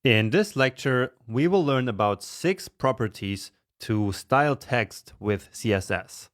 In this lecture, we will learn about 6 properties to style text with CSS.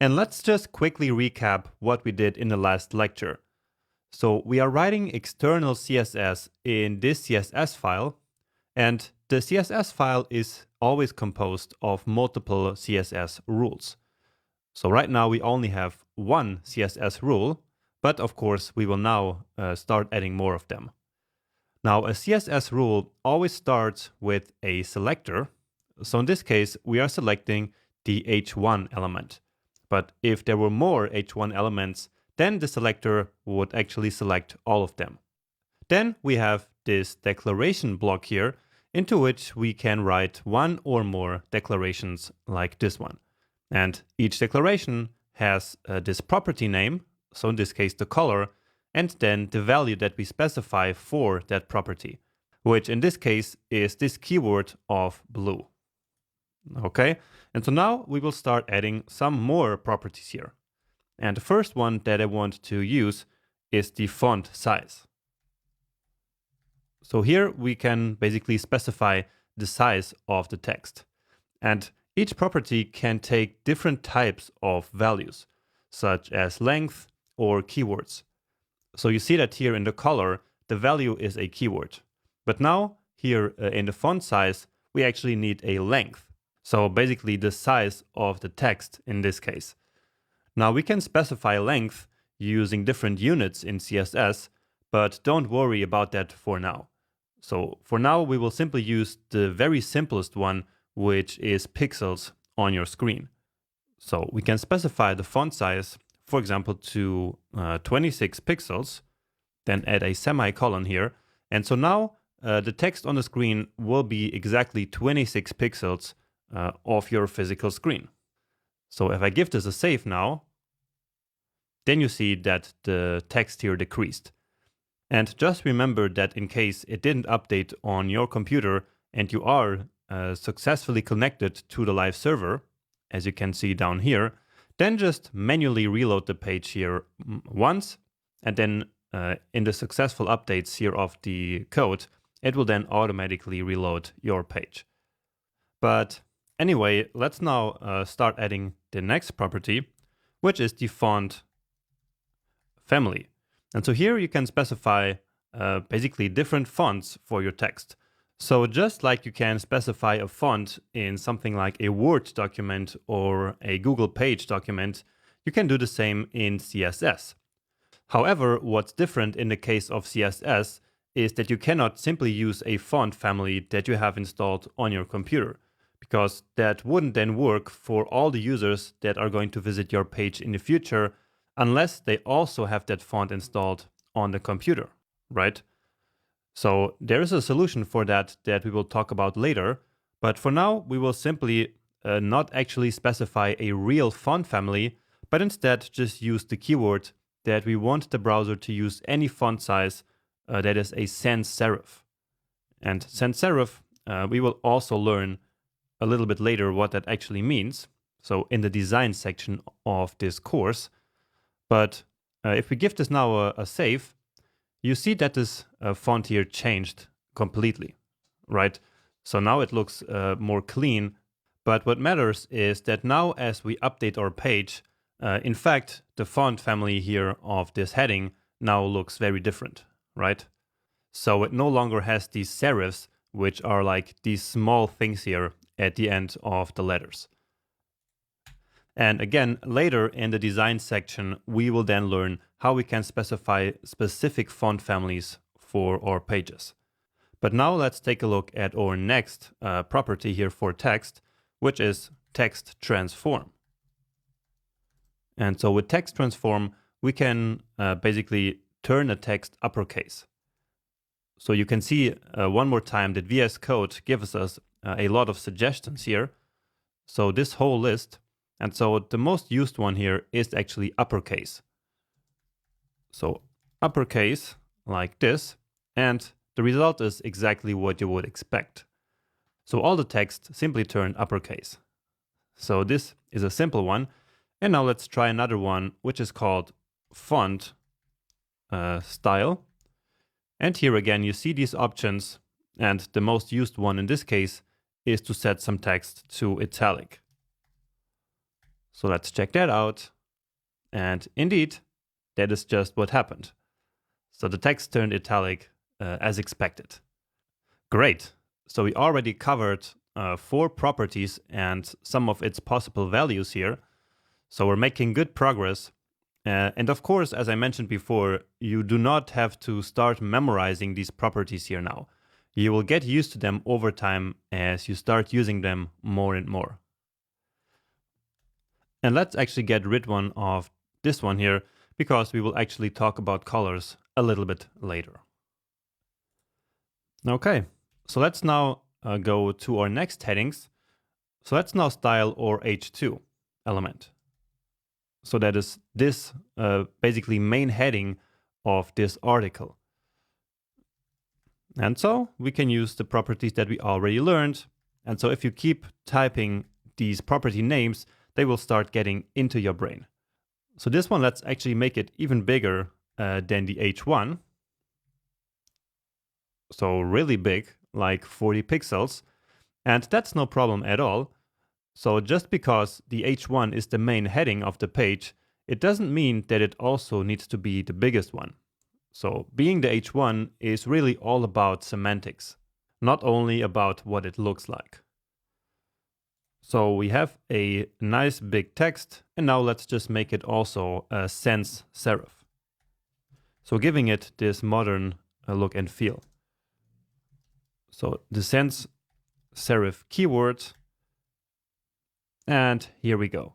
And let's just quickly recap what we did in the last lecture. So we are writing external CSS in this CSS file, and the CSS file is always composed of multiple CSS rules. So right now we only have one CSS rule, but of course we will now start adding more of them. Now, a CSS rule always starts with a selector. So in this case, we are selecting the H1 element. But if there were more H1 elements, then the selector would actually select all of them. Then we have this declaration block here, into which we can write one or more declarations like this one. And each declaration has this property name, so in this case the color, and then the value that we specify for that property, which in this case is this keyword of blue. Okay, and so now we will start adding some more properties here. And the first one that I want to use is the font size. So here we can basically specify the size of the text. And each property can take different types of values, such as length or keywords. So you see that here in the color, the value is a keyword. But now here in the font size, we actually need a length. So basically the size of the text in this case. Now we can specify length using different units in CSS, but don't worry about that for now. So for now, we will simply use the very simplest one, which is pixels on your screen. So we can specify the font size, for example, to 26 pixels, then add a semicolon here. And so now the text on the screen will be exactly 26 pixels of your physical screen. So if I give this a save now, then you see that the text here decreased. And just remember that in case it didn't update on your computer and you are successfully connected to the live server, as you can see down here, then just manually reload the page here once, and then in the successful updates here of the code, it will then automatically reload your page. But anyway, let's now start adding the next property, which is the font family. And so here you can specify basically different fonts for your text. So just like you can specify a font in something like a Word document or a Google Page document, you can do the same in CSS. However, what's different in the case of CSS is that you cannot simply use a font family that you have installed on your computer, because that wouldn't then work for all the users that are going to visit your page in the future, unless they also have that font installed on the computer, right? So there is a solution for that we will talk about later, but for now we will simply not actually specify a real font family, but instead just use the keyword that we want the browser to use any font size that is a sans serif. And sans serif, we will also learn a little bit later what that actually means, so in the design section of this course. But if we give this now a save, you see that this font here changed completely, right? So now it looks more clean. But what matters is that now as we update our page, in fact, the font family here of this heading now looks very different, right? So it no longer has these serifs, which are like these small things here at the end of the letters. And again, later in the design section, we will then learn how we can specify specific font families for our pages. But now let's take a look at our next property here for text, which is text transform. And so with text transform, we can basically turn a text uppercase. So you can see one more time that VS Code gives us a lot of suggestions here. So this whole list. And so the most used one here is actually uppercase. So uppercase like this, and the result is exactly what you would expect. So all the text simply turned uppercase. So this is a simple one. And now let's try another one, which is called font style. And here again, you see these options, and the most used one in this case is to set some text to italic. So let's check that out. And indeed, that is just what happened. So the text turned italic as expected. Great. So we already covered 4 properties and some of its possible values here. So we're making good progress. And of course, as I mentioned before, you do not have to start memorizing these properties here now. You will get used to them over time as you start using them more and more. And let's actually get rid of this one here, because we will actually talk about colors a little bit later. Okay, so let's now go to our next headings. So let's now style our H2 element. So that is this basically main heading of this article. And so we can use the properties that we already learned. And so if you keep typing these property names, they will start getting into your brain. So this one, let's actually make it even bigger than the H1. So really big, like 40 pixels. And that's no problem at all. So just because the H1 is the main heading of the page, it doesn't mean that it also needs to be the biggest one. So being the H1 is really all about semantics, not only about what it looks like. So we have a nice big text, and now let's just make it also a sans serif. So giving it this modern look and feel. So the sans serif keyword, and here we go.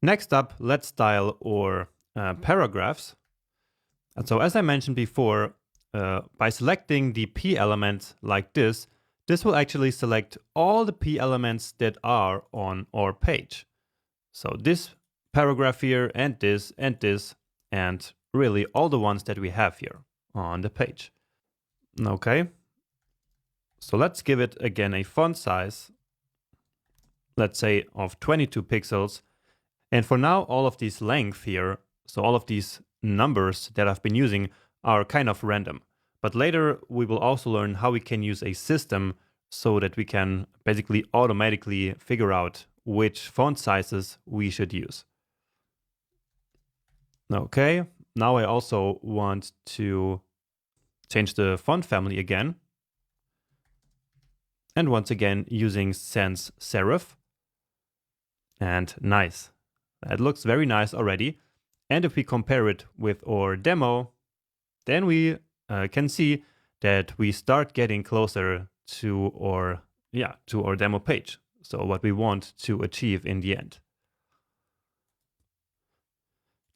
Next up, let's style our paragraphs. And so as I mentioned before, by selecting the P element like this will actually select all the P elements that are on our page. So this paragraph here, and this, and really all the ones that we have here on the page. Okay, so let's give it again a font size, let's say of 22 pixels. And for now, all of these length here, so all of these numbers that I've been using are kind of random. But later we will also learn how we can use a system so that we can basically automatically figure out which font sizes we should use. Okay, now I also want to change the font family again. And once again, using sans serif. And nice. That looks very nice already. And if we compare it with our demo, then we can see that we start getting closer to our demo page. So what we want to achieve in the end.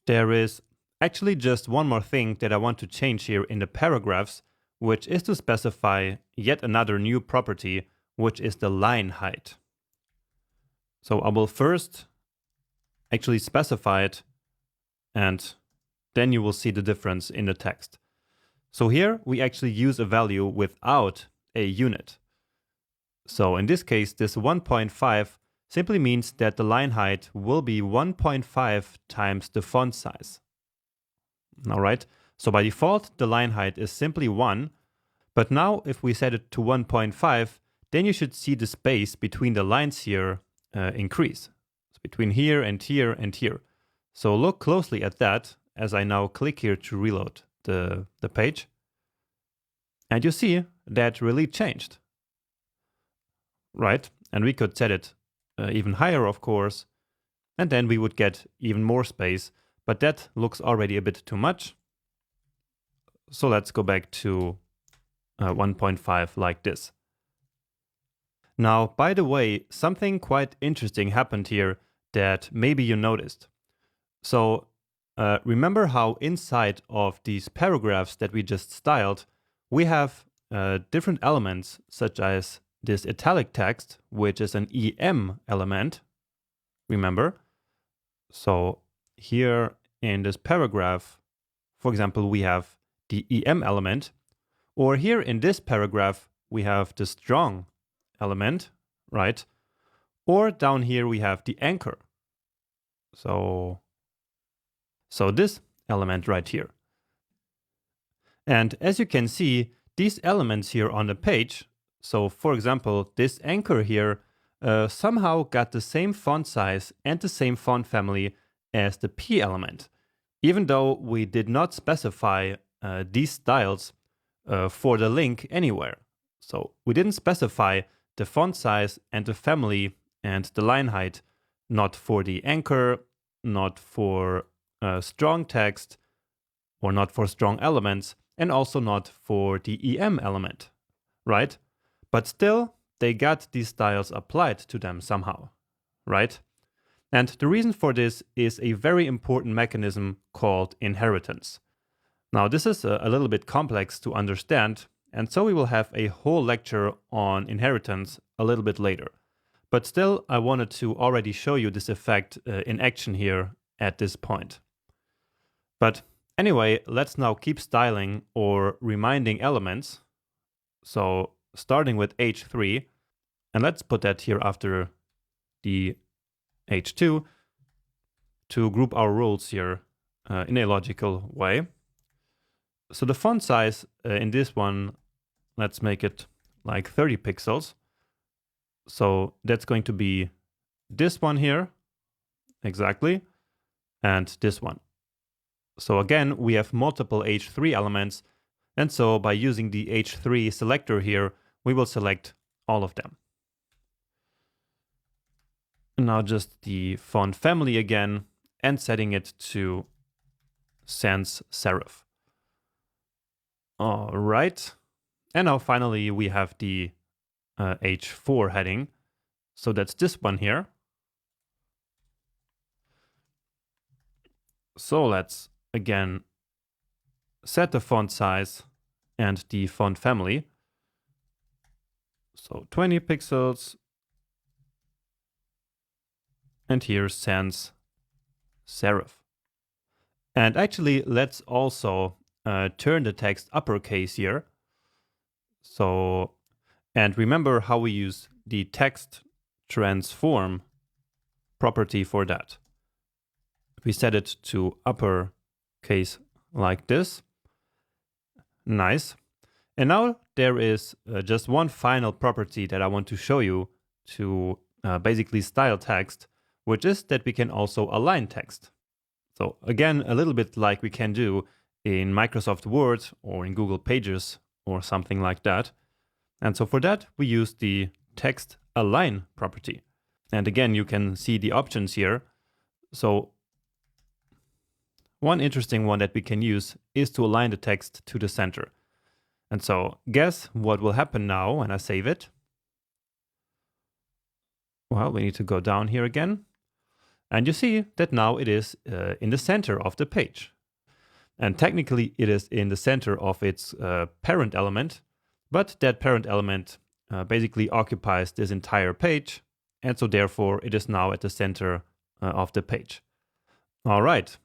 There is actually just one more thing that I want to change here in the paragraphs, which is to specify yet another new property, which is the line height. So I will first actually specify it, and then you will see the difference in the text. So here we actually use a value without a unit. So in this case, this 1.5 simply means that the line height will be 1.5 times the font size. All right, so by default, the line height is simply 1. But now if we set it to 1.5, then you should see the space between the lines here increase. So between here and here and here. So look closely at that as I now click here to reload the page. And you see that really changed. Right, and we could set it even higher, of course, and then we would get even more space, but that looks already a bit too much. So let's go back to 1.5 like this. Now, by the way, something quite interesting happened here that maybe you noticed. So remember how inside of these paragraphs that we just styled, we have different elements such as this italic text, which is an EM element, remember? So here in this paragraph, for example, we have the EM element, or here in this paragraph, we have the strong element, right? Or down here we have the anchor. So this element right here. And as you can see, these elements here on the page, so for example, this anchor here somehow got the same font size and the same font family as the P element, even though we did not specify these styles for the link anywhere. So we didn't specify the font size and the family and the line height, not for the anchor, not for strong text, or not for strong elements, and also not for the EM element, right? But still, they got these styles applied to them somehow, right? And the reason for this is a very important mechanism called inheritance. Now, this is a little bit complex to understand, and so we will have a whole lecture on inheritance a little bit later. But still, I wanted to already show you this effect in action here at this point. But anyway, let's now keep styling or reminding elements. So starting with H3, and let's put that here after the H2 to group our rules here in a logical way. So the font size in this one, let's make it like 30 pixels. So that's going to be this one here, exactly, and this one. So again, we have multiple H3 elements, and so by using the H3 selector here, we will select all of them. And now just the font family again, and setting it to sans serif. All right, and now finally we have the H4 heading. So that's this one here. So let's again set the font size and the font family. So 20 pixels. And here sans serif. And actually, let's also turn the text uppercase here. So, and remember how we use the text transform property for that. We set it to uppercase like this. Nice. And now there is just one final property that I want to show you to basically style text, which is that we can also align text. So again, a little bit like we can do in Microsoft Word or in Google Pages or something like that. And so for that, we use the text align property. And again, you can see the options here. So one interesting one that we can use is to align the text to the center. And so guess what will happen now when I save it? Well, we need to go down here again. And you see that now it is in the center of the page. And technically it is in the center of its parent element, but that parent element basically occupies this entire page. And so therefore it is now at the center of the page. All right.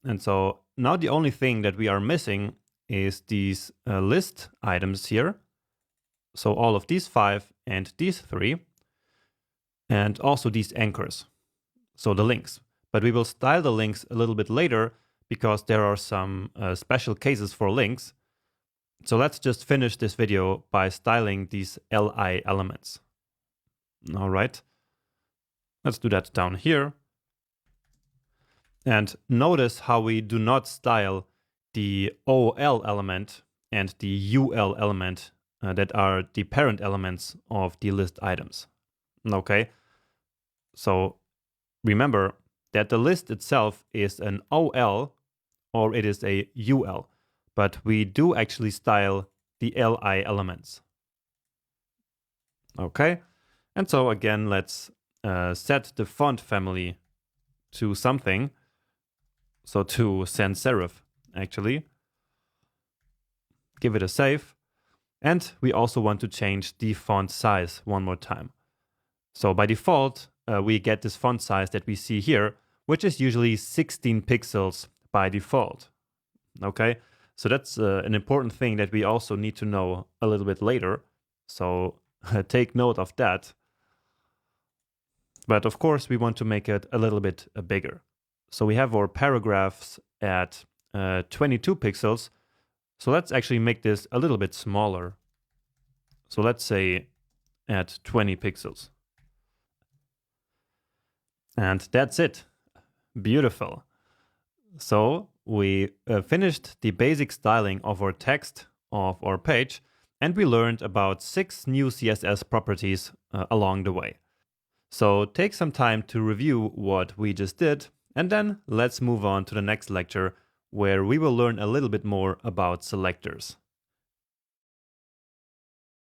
And so now the only thing that we are missing is these list items here. So all of these 5 and these 3, and also these anchors. So the links. But we will style the links a little bit later because there are some special cases for links. So let's just finish this video by styling these li elements. All right. Let's do that down here. And notice how we do not style the OL element and the UL element that are the parent elements of the list items. Okay. So remember that the list itself is an OL or it is a UL, but we do actually style the LI elements. Okay, and so again, let's set the font family to something. So to sans serif, actually. Give it a save. And we also want to change the font size one more time. So by default, we get this font size that we see here, which is usually 16 pixels by default. Okay, so that's an important thing that we also need to know a little bit later. So take note of that. But of course, we want to make it a little bit bigger. So we have our paragraphs at 22 pixels. So let's actually make this a little bit smaller. So let's say at 20 pixels. And that's it. Beautiful. So we finished the basic styling of our text of our page, and we learned about 6 new CSS properties along the way. So take some time to review what we just did, and then let's move on to the next lecture where we will learn a little bit more about selectors.